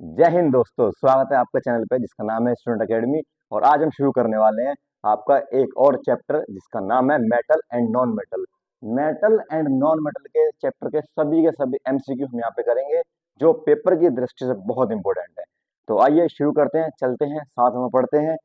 जय हिंद दोस्तों, स्वागत है आपका चैनल पे जिसका नाम है स्टूडेंट एकेडमी। और आज हम शुरू करने वाले हैं आपका एक और चैप्टर जिसका नाम है metal and non metal. Metal and non metal के चैप्टर के सभी एमसीक्यू हम यहाँ पे करेंगे जो पेपर की दृष्टि से बहुत इंपॉर्टेंट है। तो आइए शुरू करते हैं, चलते हैं साथ में पढ़ते हैं।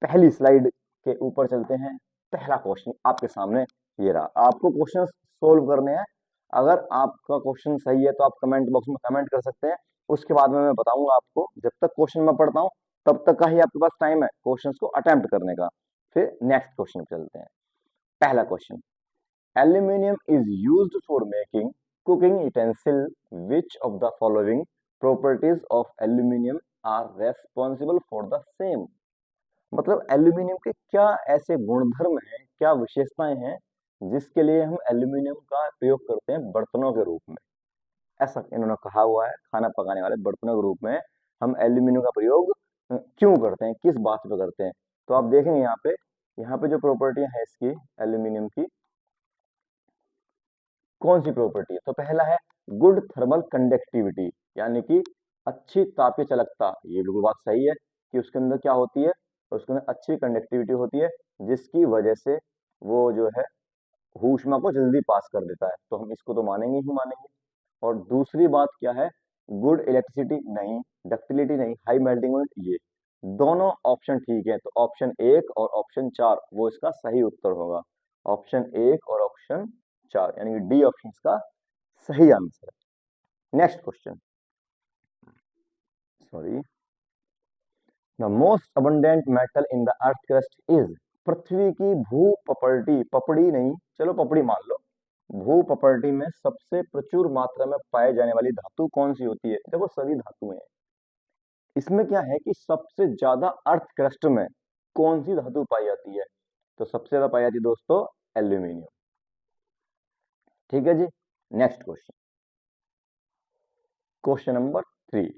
पहली स्लाइड के ऊपर चलते हैं। पहला क्वेश्चन आपके सामने ये रहा, आपको क्वेश्चन सोल्व करने हैं। अगर आपका क्वेश्चन सही है तो आप कमेंट बॉक्स में कमेंट कर सकते हैं। उसके बाद में मैं बताऊंगा आपको। जब तक क्वेश्चन मैं पढ़ता हूँ तब तक का ही आपके पास टाइम है क्वेश्चंस को अटेम्प्ट करने का। फिर नेक्स्ट क्वेश्चन पे चलते हैं। पहला question, aluminium is used for making cooking utensil, which of the following properties of aluminium are responsible for the same. मतलब एल्यूमिनियम के क्या ऐसे गुणधर्म हैं, क्या विशेषताएं हैं जिसके लिए हम एल्यूमिनियम का प्रयोग करते हैं बर्तनों के रूप में। ऐसा इन्होंने कहा हुआ है, खाना पकाने वाले बर्तनों के रूप में हम एल्यूमिनियम का प्रयोग क्यों करते हैं, किस बात पे करते हैं। तो आप देखेंगे यहाँ पे जो प्रॉपर्टियां है इसकी एल्यूमिनियम की, कौन सी प्रॉपर्टी है। तो पहला है गुड थर्मल कंडक्टिविटी, यानी कि अच्छी तापीय चालकता। ये बिल्कुल बात सही है कि उसके अंदर क्या होती है, उसके अंदर अच्छी कंडक्टिविटी होती है जिसकी वजह से वो जो है ऊष्मा को जल्दी पास कर देता है। तो हम इसको तो मानेंगे ही मानेंगे। और दूसरी बात क्या है, गुड इलेक्ट्रिसिटी नहीं, डक्टिलिटी नहीं, हाई मेल्टिंग पॉइंट, ये दोनों ऑप्शन ठीक है। तो ऑप्शन एक और ऑप्शन चार वो इसका सही उत्तर होगा। ऑप्शन एक और ऑप्शन चार यानी कि डी ऑप्शन इसका सही आंसर है। Next question, sorry, the most abundant metal in the earth crust is. पृथ्वी की भू पपड़ी, पपड़ी नहीं, चलो पपड़ी मान लो, भू पपड़ी में सबसे प्रचुर मात्रा में पाए जाने वाली धातु कौन सी होती है। देखो सभी धातुएं हैं, इसमें क्या है कि सबसे ज्यादा अर्थ क्रस्ट में कौन सी धातु पाई जाती है। तो सबसे ज्यादा पाई जाती है दोस्तों एल्यूमिनियम। ठीक है जी। नेक्स्ट क्वेश्चन, क्वेश्चन नंबर 3,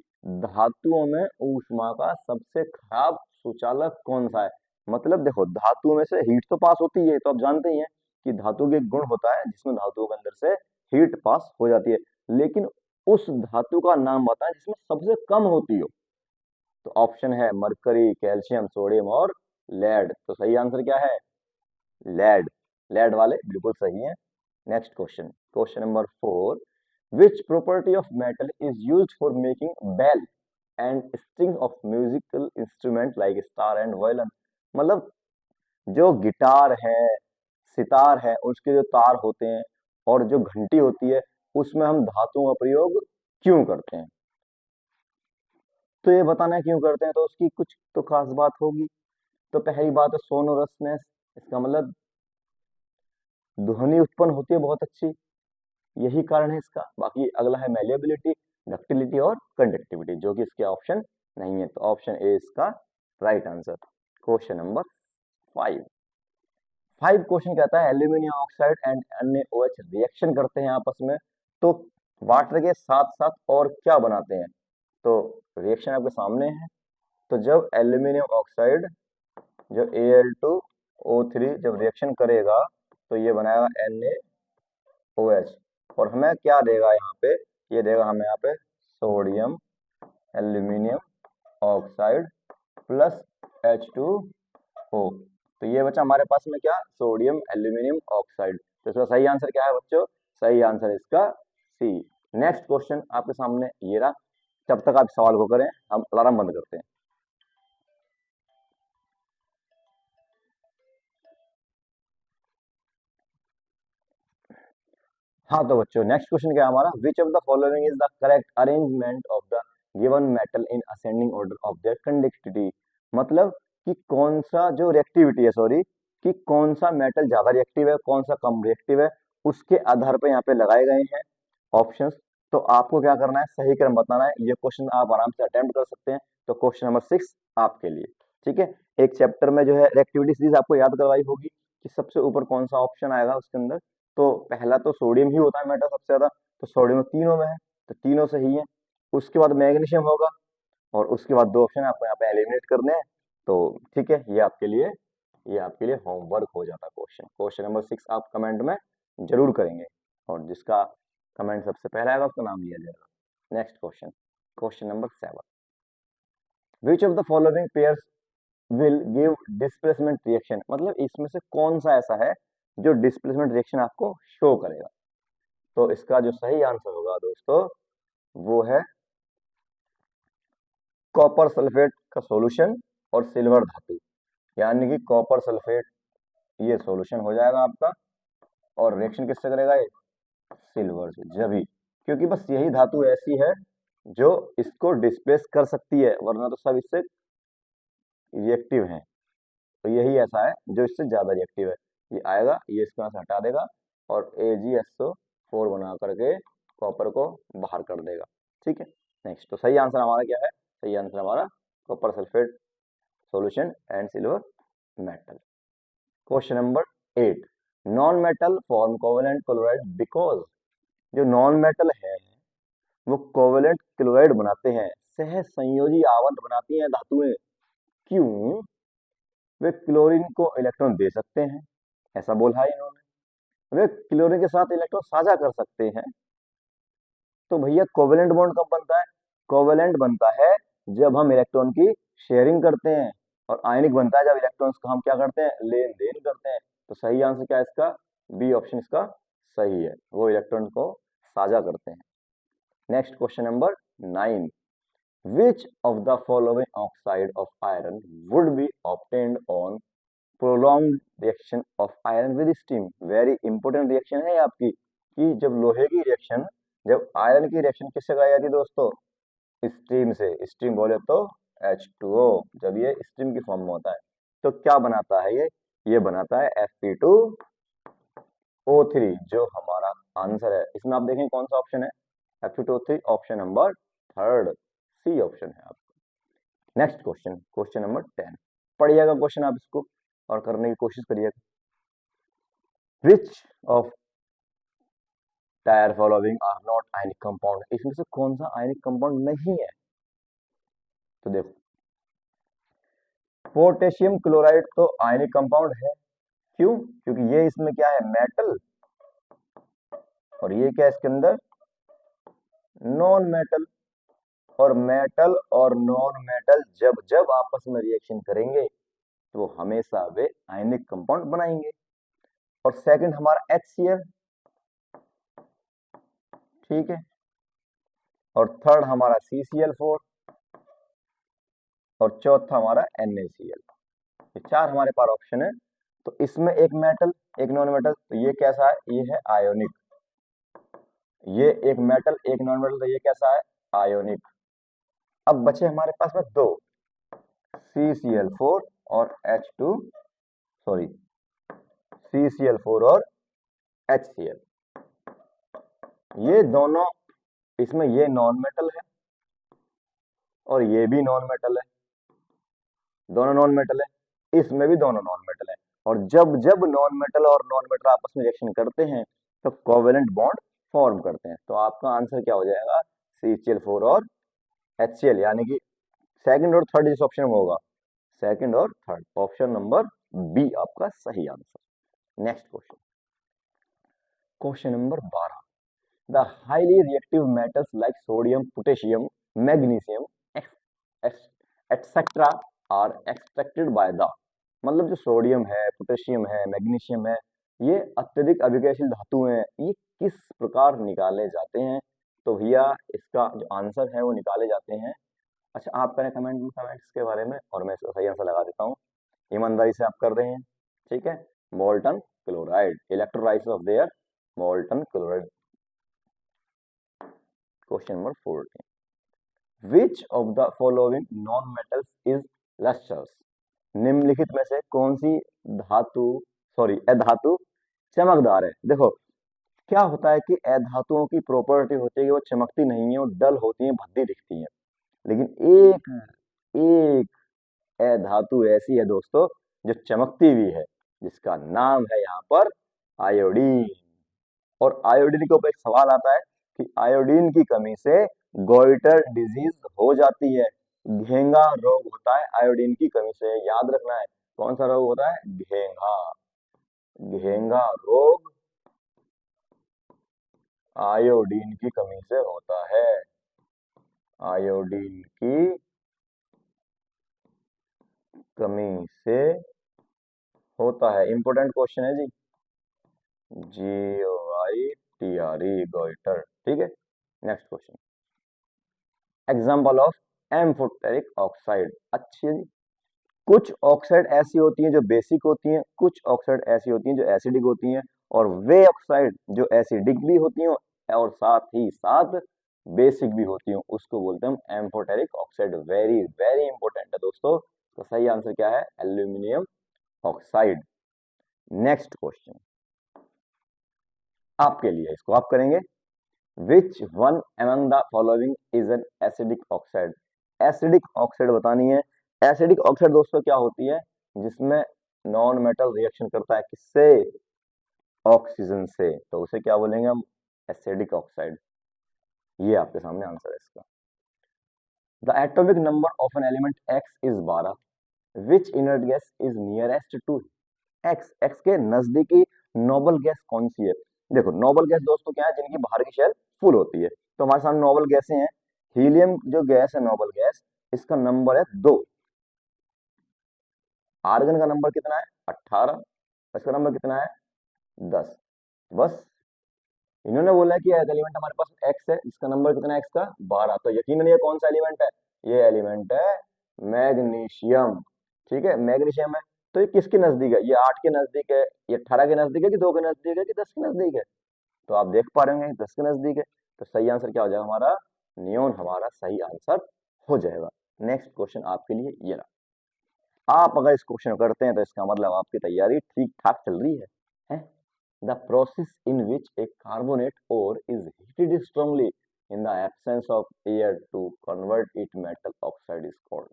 धातुओं में ऊष्मा का सबसे खराब सुचालक कौन सा है। मतलब देखो धातुओं में से हीट तो पास होती है, तो आप जानते ही हैं कि धातु के एक गुण होता है जिसमें धातुओं के अंदर से हीट पास हो जाती है। लेकिन उस धातु का नाम बताएं जिसमें सबसे कम होती हो। तो ऑप्शन है मरकरी, कैल्शियम, सोडियम और लेड। तो सही आंसर क्या है, लेड। लेड वाले बिल्कुल सही है। Next question, question number 4, which property of metal is used for making bell and string of musical instrument like sitar and violin. मतलब जो गिटार है, सितार है, उसके जो तार होते हैं और जो घंटी होती है उसमें हम धातुओं का प्रयोग क्यों करते हैं। तो ये बताना है क्यों करते हैं, तो उसकी कुछ तो खास बात होगी। तो पहली बात है सोनोरसनेस, इसका मतलब ध्वनि उत्पन्न होती है बहुत अच्छी, यही कारण है इसका। बाकी अगला है मेलिएबिलिटी, डक्टिलिटी और कंडक्टिविटी, जो कि इसके ऑप्शन नहीं है। तो ऑप्शन ए इसका right answer. Question number 5, question कहता है aluminium oxide and NaOH reaction करते हैं आपस में, तो वाटर के साथ साथ और क्या बनाते हैं। तो रिएक्शन आपके सामने है। तो जब एल्यूमिनियम ऑक्साइड, जब Al2O3 जब रिएक्शन करेगा तो ये बनाएगा NaOH, और हमें क्या देगा यहाँ पे, ये देगा हमें यहाँ पे sodium aluminium oxide plus H2O। तो ये बचा हमारे पास में क्या, सोडियम एल्यूमिनियम ऑक्साइड। तो इसका सही आंसर क्या है बच्चों, सही आंसर इसका सी। नेक्स्ट क्वेश्चन आपके सामने ये रहा। जब तक आप सवाल को करें हम अलार्म बंद करते हैं। हाँ तो बच्चों नेक्स्ट क्वेश्चन क्या है हमारा, विच of the following is the correct arrangement of the given metal in ascending order of their conductivity. मतलब कि कौन सा जो रिएक्टिविटी है, सॉरी, कि कौन सा मेटल ज्यादा रिएक्टिव है कौन सा कम रिएक्टिव है, उसके आधार पर यहाँ पे लगाए गए हैं ऑप्शंस। तो आपको क्या करना है, सही क्रम बताना है। ये क्वेश्चन आप आराम से अटेम्प्ट कर सकते हैं। तो क्वेश्चन नंबर 6 आपके लिए। ठीक है, एक चैप्टर में जो है रिएक्टिविटी सीरीज आपको याद करवाई होगी कि सबसे ऊपर कौन सा ऑप्शन आएगा उसके अंदर। तो पहला तो सोडियम ही होता है मेटल सबसे ज्यादा, तो सोडियम तीनों में है, तो तीनों सही है। उसके बाद मैग्नीशियम होगा, और उसके बाद दो ऑप्शन आपको यहाँ पे एलिमिनेट करने हैं। तो ठीक है, ये आपके लिए होमवर्क हो जाता है। क्वेश्चन क्वेश्चन नंबर 6 आप कमेंट में जरूर करेंगे, और जिसका कमेंट सबसे पहले आएगा उसका नाम लिया जाएगा। Next question, question number 7, which of the following pairs will give displacement reaction, मतलब इसमें से कौन सा ऐसा है जो डिस्प्लेसमेंट रिएक्शन आपको शो करेगा। तो इसका जो सही आंसर होगा दोस्तों वो है कॉपर सल्फेट का सॉल्यूशन और सिल्वर धातु, यानी कि कॉपर सल्फेट ये सॉल्यूशन हो जाएगा आपका, और रिएक्शन किससे करेगा ये, सिल्वर से। जभी क्योंकि बस यही धातु ऐसी है जो इसको डिस्प्लेस कर सकती है, वरना तो सब इससे रिएक्टिव हैं। तो यही ऐसा है जो इससे ज्यादा रिएक्टिव है। ये आएगा, ये इसको यहाँ से हटा देगा और AgSO4 बना करके कॉपर को बाहर कर देगा। ठीक है, नेक्स्ट। तो सही आंसर हमारा क्या है, सही आंसर हमारा copper sulphate solution and silver metal. Question number 8, non metal form covalent chloride because, जो नॉन मेटल है वो कोवेलेंट क्लोराइड बनाते हैं, सह संयोजी आवंत बनाती हैं धातुएं। क्यों? वे क्लोरीन को इलेक्ट्रॉन दे सकते हैं, ऐसा बोला है इन्होंने। वे क्लोरीन के साथ इलेक्ट्रॉन साझा कर सकते हैं। तो भैया कोवेलेंट बॉन्ड कब बनता है, कोवेलेंट बनता है जब हम इलेक्ट्रॉन की शेयरिंग करते हैं, और आयनिक बनता है जब इलेक्ट्रॉन्स का हम क्या करते हैं, लेन देन करते हैं। तो सही आंसर क्या है इसका, बी ऑप्शन इसका सही है, वो इलेक्ट्रॉन को साझा करते हैं। Next question number 9, which of the following oxide of iron would be obtained on prolonged reaction of iron with steam। Very important reaction है आपकी, कि जब लोहे की रिएक्शन, जब आयरन की रिएक्शन किससे कराई जाती है दोस्तों, स्टीम से। स्टीम बोले तो H2O, जब ये स्टीम की फॉर्म में होता है तो क्या बनाता है ये बनाता है Fe2O3, जो हमारा आंसर है। इसमें आप देखें कौन सा ऑप्शन है, Fe2O3 option number third, C option है आपका। नेक्स्ट क्वेश्चन, क्वेश्चन नंबर 10, पढ़िएगा क्वेश्चन आप इसको और करने की कोशिश करिएगा। विच ऑफ टायर following are not ionic compound, इसमें से कौन सा आयनिक कंपाउंड नहीं है। तो देखो, पोटेशियम क्लोराइड तो आयनिक कंपाउंड है। क्यों? क्योंकि ये इसमें क्या है, मेटल, और ये क्या है इसके अंदर, नॉन मेटल। और मेटल और नॉन मेटल जब जब आपस में रिएक्शन करेंगे तो हमेशा वे आयनिक कंपाउंड बनाएंगे। और सेकंड हमारा HCl, ठीक है, और थर्ड हमारा CCl4, और चौथा हमारा NaCl। ये चार हमारे पास ऑप्शन है। तो इसमें एक मेटल एक नॉन मेटल, तो ये कैसा है, ये है आयोनिक। ये एक मेटल एक नॉन मेटल, तो ये कैसा है, आयोनिक। अब बचे हमारे पास में दो, CCl4 और H2, सॉरी CCl4 और HCl। ये दोनों, इसमें ये नॉन मेटल है और ये भी नॉन मेटल है, दोनों नॉन मेटल है, इसमें भी दोनों नॉन मेटल है। और जब जब नॉन मेटल और नॉन मेटल आपस में रिएक्शन करते हैं तो कोवेलेंट बॉन्ड फॉर्म करते हैं। तो आपका आंसर क्या हो जाएगा, CCl4 और HCl, यानी कि सेकंड और थर्ड इस ऑप्शन में होगा, सेकंड और थर्ड, ऑप्शन नंबर बी आपका सही answer. Next question, question number 12, the highly reactive metals like sodium potassium magnesium etcetera are extracted by the, मतलब जो सोडियम है पोटेशियम है मैग्नीशियम है, ये अत्यधिक अभिक्रियाशील धातु हैं, ये किस प्रकार निकाले जाते हैं। तो भैया इसका जो आंसर है वो निकाले जाते हैं, अच्छा आप करें कमेंट में कमेंट्स के बारे में और मैं इसका सही आंसर लगा देता हूँ। ईमानदारी से आप कर रहे हैं, ठीक है, molten chloride, electrolysis of their molten chloride. Question number 14, which of the following non metals is lustrous, निम्नलिखित में से कौन सी धातु, सॉरी अधातु चमकदार है। देखो क्या होता है कि अधातुओं की प्रॉपर्टी होती है कि वो चमकती नहीं है, वो डल होती है, भद्दी दिखती है। लेकिन एक एक अधातु ऐसी है दोस्तों जो चमकती भी है, जिसका नाम है यहाँ पर आयोडीन। और आयोडीन के ऊपर एक सवाल आता है कि आयोडीन की कमी से गोइटर डिजीज हो जाती है, घेंगा रोग होता है आयोडीन की कमी से, याद रखना है। कौन सा रोग होता है, घेंगा, घेंगा रोग आयोडीन की कमी से होता है, आयोडीन की कमी से होता है। इंपॉर्टेंट क्वेश्चन है जी। GOITRE goitre. ठीक है, next question. Example of amphoteric oxide. अच्छी है जी। कुछ ऑक्साइड ऐसी होती हैं जो बेसिक होती हैं, कुछ ऑक्साइड ऐसी होती हैं जो एसिडिक होती हैं, और वे ऑक्साइड जो एसिडिक भी होती हैं और साथ ही साथ बेसिक भी होती हैं उसको बोलते हैं हम amphoteric oxide. Very very important है दोस्तों। तो सही आंसर क्या है? Aluminium oxide. नेक्स्ट क्वेश्चन आपके लिए, इसको आप करेंगे। Which one among the following is an acidic oxide. Acidic oxide बतानी है। एसिडिक ऑक्साइड दोस्तों क्या होती है? जिसमें नॉन मेटल रिएक्शन करता है, किससे? ऑक्सीजन से, तो उसे क्या बोलेंगे हम? Acidic oxide. ये आपके सामने आंसर है इसका। The atomic number of an element X is 12। Which inert gas is nearest to X. X के नजदीकी नोबल गैस कौन सी है? देखो, नोबल गैस दोस्तों क्या है? जिनकी बाहर की शेल फुल होती है। तो हमारे सामने नोबल गैसें हैं। हीलियम जो गैस है, नोबल गैस, इसका नंबर है 2। आर्गन का नंबर कितना है? 18। इसका नंबर कितना है? 10। बस इन्होंने बोला है कि एक एलिमेंट हमारे पास एक्स है, इसका नंबर कितना है? एक्स का 12। तो यकीनन ये कौन सा एलिमेंट है? ये एलिमेंट है मैग्नीशियम। ठीक है, मैग्नीशियम है। तो ये किसके नजदीक है? ये 8 के नजदीक है, ये 18 के नजदीक है, कि 2 के नजदीक है, कि 10 के नजदीक है? तो आप देख पा रहे होंगे 10 के नजदीक है। तो सही आंसर क्या हो जाएगा हमारा? नियोन हमारा सही आंसर हो जाएगा। नेक्स्ट क्वेश्चन आपके लिए ये रहा। आप अगर इस क्वेश्चन करते हैं तो इसका मतलब आपकी तैयारी ठीक ठाक चल रही है? The process in which a carbonate ore is heated strongly in the absence of air to convert it metal oxide is called।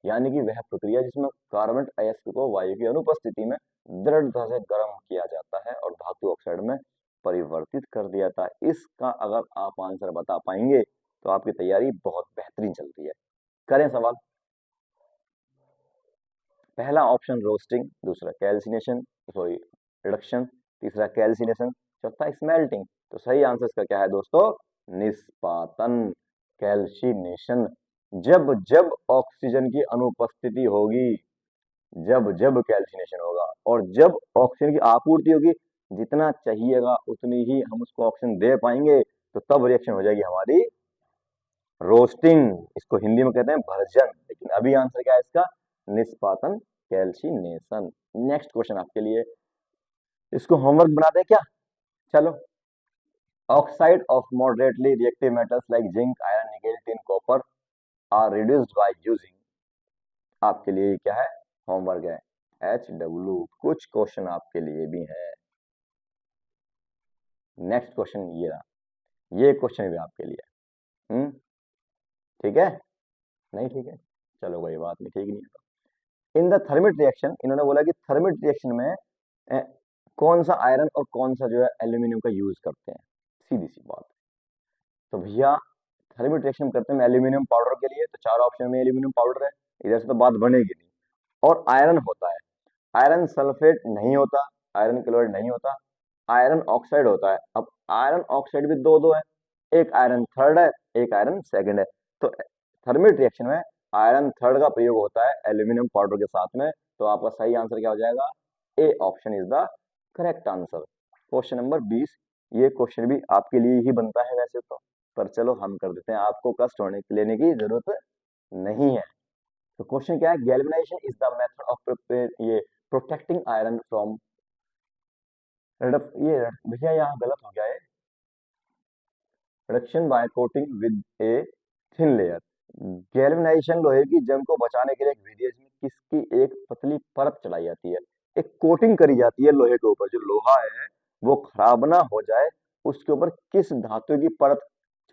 यानी कि वह प्रक्रिया जिसमें कार्बोनेट अयस्क को वायु की अनुपस्थिति में दृढ़ता से गर्म किया जाता है और धातु ऑक्साइड में परिवर्तित कर दिया जाता है। इसका अगर आप आंसर बता पाएंगे तो आपकी तैयारी बहुत बेहतरीन चल रही है। करें सवाल। पहला ऑप्शन रोस्टिंग, दूसरा कैल्सिनेशन, सॉरी रिडक्शन, तीसरा कैल्सिनेशन, चौथा स्मेल्टिंग। तो सही आंसर इसका क्या है दोस्तों? निष्पातन, कैल्सिनेशन। जब जब ऑक्सीजन की अनुपस्थिति होगी, जब जब कैल्सिनेशन होगा, और जब ऑक्सीजन की आपूर्ति होगी, जितना चाहिएगा उतनी ही हम उसको ऑक्सीजन दे पाएंगे, तो तब रिएक्शन हो जाएगी हमारी रोस्टिंग। इसको हिंदी में कहते हैं भर्जन, लेकिन अभी आंसर क्या है इसका? निष्पातन, कैल्सिनेशन। नेक्स्ट क्वेश्चन आपके लिए, इसको होमवर्क बना दें क्या? चलो। Oxide of moderately reactive metals like zinc, iron, nickel, tin, copper are reduced by using. आपके लिए क्या है? होमवर्क है। HW। कुछ क्वेश्चन आपके लिए भी है। नेक्स्ट क्वेश्चन ये रहा। ये क्वेश्चन भी आपके लिए। ठीक है? नहीं ठीक है, चलो कोई बात नहीं, ठीक नहीं है। इन द थर्मिट रिएक्शन, इन्होंने बोला कि थर्मिट रिएक्शन में कौन सा आयरन और कौन सा जो है एल्यूमिनियम का यूज करते हैं। सीधी सी बात। तो भैया थर्मिट रिएक्शन करते हैं एल्यूमिनियम पाउडर के लिए, तो 4 ऑप्शन में एल्यूमिनियम पाउडर है, इधर से तो बात बनेगी नहीं। और आयरन होता है, आयरन सल्फेट नहीं होता, आयरन क्लोराइड नहीं होता, आयरन ऑक्साइड होता है। अब आयरन ऑक्साइड भी दो दो है, एक आयरन थर्ड है, एक आयरन सेकंड है। तो थर्मिट रिएक्शन में आयरन थर्ड का प्रयोग होता है एल्यूमिनियम पाउडर के साथ में। तो आपका सही आंसर क्या हो जाएगा? A option is the correct answer. Question number 20। ये क्वेश्चन भी आपके लिए ही बनता है वैसे तो, पर चलो हम कर देते हैं, आपको कष्ट होने लेने की जरूरत नहीं है। तो क्वेश्चन क्या है? Galvanization is the method of prepare ये प्रोटेक्टिंग आयरन फ्रॉम ये भैया यहाँ गलत हो गया है। Reduction by coating with a thin layer. Galvanization लोहे की जंग को बचाने के लिए एक विधि है जिसमें किसकी एक पतली परत चढ़ाई जाती है, एक कोटिंग करी जाती है लोहे के ऊपर। जो लोहा है वो खराब ना हो जाए, उसके ऊपर किस धातु की परत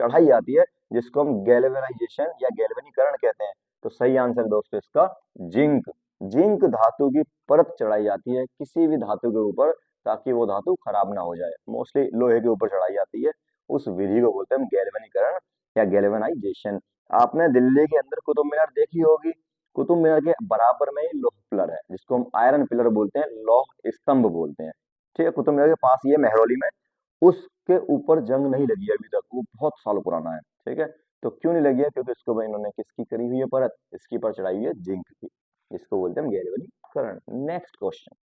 चढ़ाई जाती है, जिसको हम गैल्वेनाइजेशन या गैल्वेनीकरण कहते हैं। तो सही आंसर दोस्तों इसका जिंक। जिंक धातु की परत चढ़ाई जाती है किसी भी धातु के ऊपर, ताकि वो धातु खराब ना हो जाए। मोस्टली लोहे के ऊपर चढ़ाई जाती है, उस विधि को बोलते हैं हम गैल्वेनीकरण या गैल्वेनाइजेशन। आपने दिल्ली के अंदर कुतुब मीनार देखी होगी। कुतुब मीनार के बराबर में ही लौह पिलर है, जिसको हम आयरन पिलर बोलते हैं, लौह स्तंभ बोलते हैं। ठीक है, कुतुब मीनार के पास ये मेहरौली में, उसके ऊपर जंग नहीं लगी है अभी तक, वो बहुत साल पुराना है। ठीक है, तो क्यों नहीं लगी है? क्योंकि इसको भाई इन्होंने किसकी करी हुई है परत? इसकी पर चढ़ाई हुई है जिंक की। जिसको बोलते हैं हम galvanic current. Next question,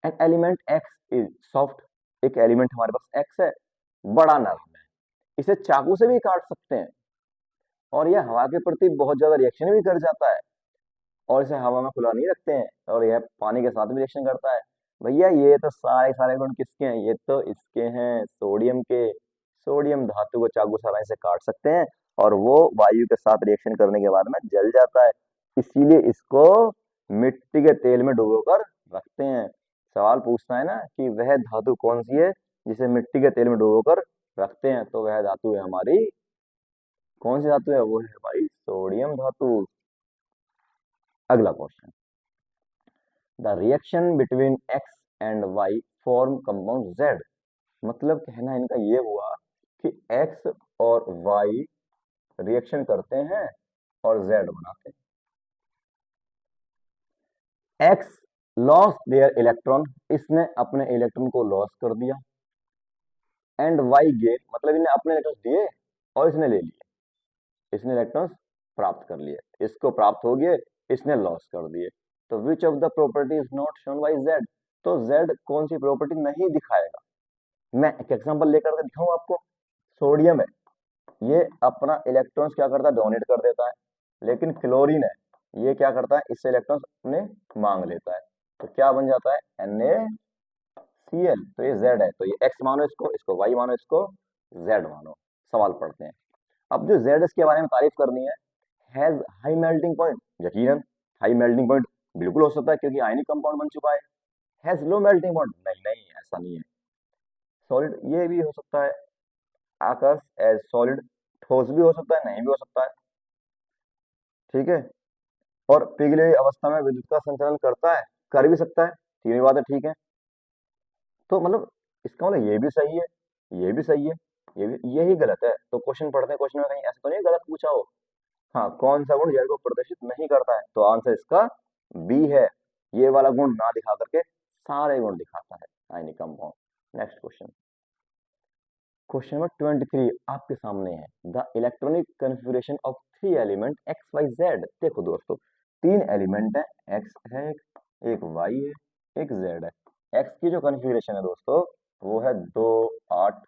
N element X is soft, एक एलिमेंट हमारे पास एक्स है, बड़ा नरम है, इसे चाकू से भी काट सकते हैं और यह हवा के प्रति बहुत ज्यादा रिएक्शन भी कर जाता है, और इसे हवा में खुला नहीं रखते हैं, और यह पानी के साथ भी रिएक्शन करता है। भैया ये तो सारे सारे गुण किसके हैं, ये तो इसके हैं, सोडियम के। सोडियम धातु को चाकू से आसानी से काट सकते हैं और वो वायु के साथ रिएक्शन करने के बाद में जल जाता है, इसीलिए इसको मिट्टी के तेल में डुबोकर रखते हैं। सवाल पूछता है ना कि वह धातु कौन सी है जिसे मिट्टी के तेल में डुबोकर रखते हैं, तो वह धातु है हमारी, कौन सी धातु है, वो है हमारी सोडियम धातु। अगला question, the reaction between X and Y form compound Z, मतलब कहना इनका ये हुआ कि एक्स और वाई रिएक्शन करते हैं और जेड बनाते हैं। एक्स लॉस देयर इलेक्ट्रॉन, इसने अपने इलेक्ट्रॉन को लॉस कर दिया, एंड वाई गेन, मतलब इन्हें अपने इलेक्ट्रॉन दिए और इसने ले लिए, इसने इलेक्ट्रॉन्स प्राप्त कर लिए, इसको प्राप्त हो गए, इसने लॉस कर दिए। तो which of the property is not shown by Z, तो जेड कौन सी प्रॉपर्टी नहीं दिखाएगा। मैं एक एग्जांपल लेकर के दिखाऊं आपको। सोडियम है, ये अपना इलेक्ट्रॉन्स क्या करता है, डोनेट कर देता है, लेकिन क्लोरीन है, ये क्या करता है, इससे इलेक्ट्रॉन्स अपने मांग लेता है, तो क्या बन जाता है, NaCl। तो ये जेड है, तो ये एक्स मानो, इसको इसको वाई मानो, इसको जेड मानो। सवाल पढ़ते हैं। अब जो जेड इसके बारे में तारीफ करनी है, हैज हाई मेल्टिंग पॉइंट, यकीनन हाई मेल्टिंग पॉइंट बिल्कुल हो सकता है क्योंकि आयनिक कंपाउंड बन चुका है। हैज लो मेल्टिंग पॉइंट, नहीं नहीं ऐसा नहीं है। सॉलिड, ये भी हो सकता है, आकाश एज सॉलिड, ठोस भी हो सकता है, नहीं भी हो सकता है, ठीक है। और पिघली हुई अवस्था में विद्युत का संचालन करता है, कर भी सकता है, तीनों बातें ठीक है। तो मतलब इसका मतलब ये भी सही है, ये भी सही है, ये भी, यही गलत है। तो क्वेश्चन पढ़ते हैं, क्वेश्चन में कहीं ऐसा तो नहीं गलत पूछा हो। हाँ, कौन सा गुण जेड को प्रदर्शित नहीं करता है, तो आंसर इसका बी है, ये वाला गुण ना दिखा करके सारे गुण दिखाता है ionic compound. Next question, question number 23 आपके सामने है, the electronic configuration of three element X Y Z. देखो दोस्तों, तीन एलिमेंट है, एक्स है, एक वाई है, एक जेड है। एक्स की जो कन्फिगरेशन है दोस्तों वो है 2 8,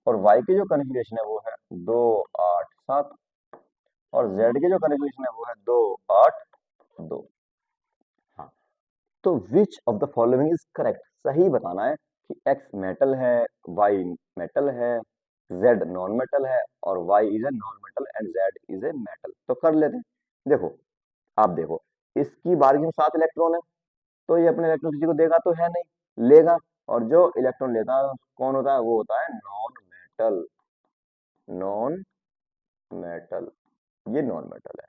और वाई की जो कन्फिगरेशन है वो है 2 8 7, और जेड की जो कन्फिगरेशन है वो है 2 8 2। हाँ, तो which of the following is correct, सही बताना है कि एक्स मेटल है, वाई मेटल है, जेड नॉन मेटल है, और Y is a non metal and Z is a metal. तो कर लेते हैं। देखो, आप देखो, इसकी बारीकी में 7 इलेक्ट्रॉन है, तो ये अपने इलेक्ट्रॉन किसी को देगा तो है नहीं, लेगा, और जो इलेक्ट्रॉन लेता है कौन होता है, वो होता है नॉन मेटल, नॉन मेटल, ये नॉन मेटल है।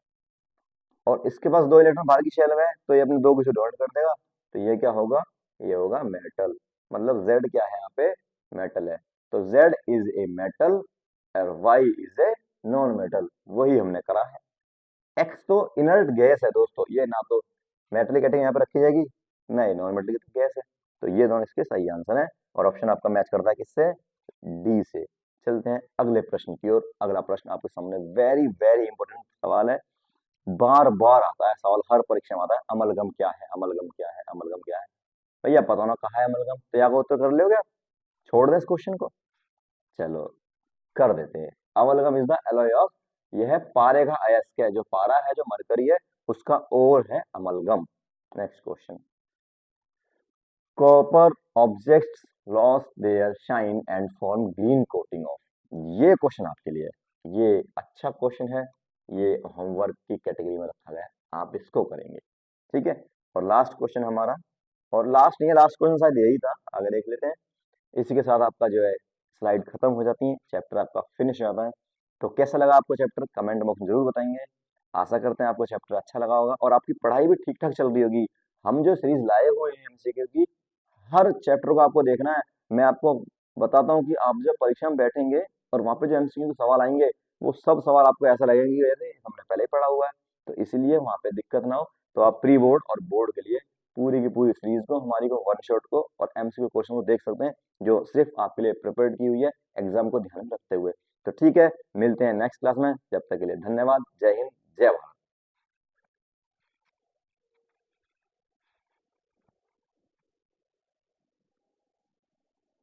और इसके पास 2 इलेक्ट्रॉन बाहर की शेल में है, तो ये अपने 2 को डोनेट कर देगा, तो ये क्या होगा, ये होगा मेटल। मतलब जेड क्या है यहाँ पे, मेटल है। तो जेड इज ए मेटल और Y is a non metal, वही हमने करा है। एक्स तो इनर्ट गैस है दोस्तों, ये ना तो मेटल कैटेगरी यहाँ पे रखी जाएगी, नहीं नॉन मेटल की गैस है, तो ये दोनों इसके सही आंसर है, और ऑप्शन आपका मैच करता है किससे, डी से। चलते हैं अगले प्रश्न की ओर। अगला प्रश्न आपके सामने वेरी वेरी इंपॉर्टेंट सवाल है, बार बार आता है सवाल, हर परीक्षा में आता है, अमलगम क्या है, अमलगम क्या है, अमलगम क्या है। भैया पता ना कहा है अमलगम, तो या को उत्तर कर लोगे आप, छोड़ दें इस क्वेश्चन को, चलो कर देते हैं। Amalgam is the alloy of, यह है पारे का अयस्क है, जो पारा है, जो मरकरी है, उसका ओर है amalgam. Next question, copper objects lose their shine and form green coating of, ये क्वेश्चन आपके लिए है, ये अच्छा क्वेश्चन है, ये होमवर्क की कैटेगरी में रखा गया है, आप इसको करेंगे, ठीक है। और लास्ट क्वेश्चन हमारा, और लास्ट नहीं है, लास्ट क्वेश्चन शायद यही था, आगे देख लेते हैं। इसी के साथ आपका जो है स्लाइड खत्म हो जाती है, चैप्टर आपका फिनिश हो जाता है। तो कैसा लगा आपको चैप्टर, कमेंट बॉक्स में जरूर बताएंगे। आशा करते हैं आपको चैप्टर अच्छा लगा होगा और आपकी पढ़ाई भी ठीक ठाक चल रही होगी। हम जो सीरीज लाए हुए हैं एमसीक्यू की, हर चैप्टर को आपको देखना है। मैं आपको बताता हूँ कि आप जब परीक्षा में बैठेंगे और वहाँ पे जो एमसीक्यू के सवाल आएंगे, वो सब सवाल आपको ऐसा लगेंगे कि अरे हमने पहले ही पढ़ा हुआ है, तो इसलिए वहाँ पे दिक्कत ना हो। तो आप प्री बोर्ड और बोर्ड के लिए पूरी की पूरी सीरीज को, हमारी को वन शॉट को और एमसीक्यू क्वेश्चन को देख सकते हैं, जो सिर्फ आपके लिए प्रिपेयर की हुई है एग्जाम को ध्यान में रखते हुए। तो ठीक है, मिलते हैं नेक्स्ट क्लास में, जब तक के लिए धन्यवाद, जय हिंद।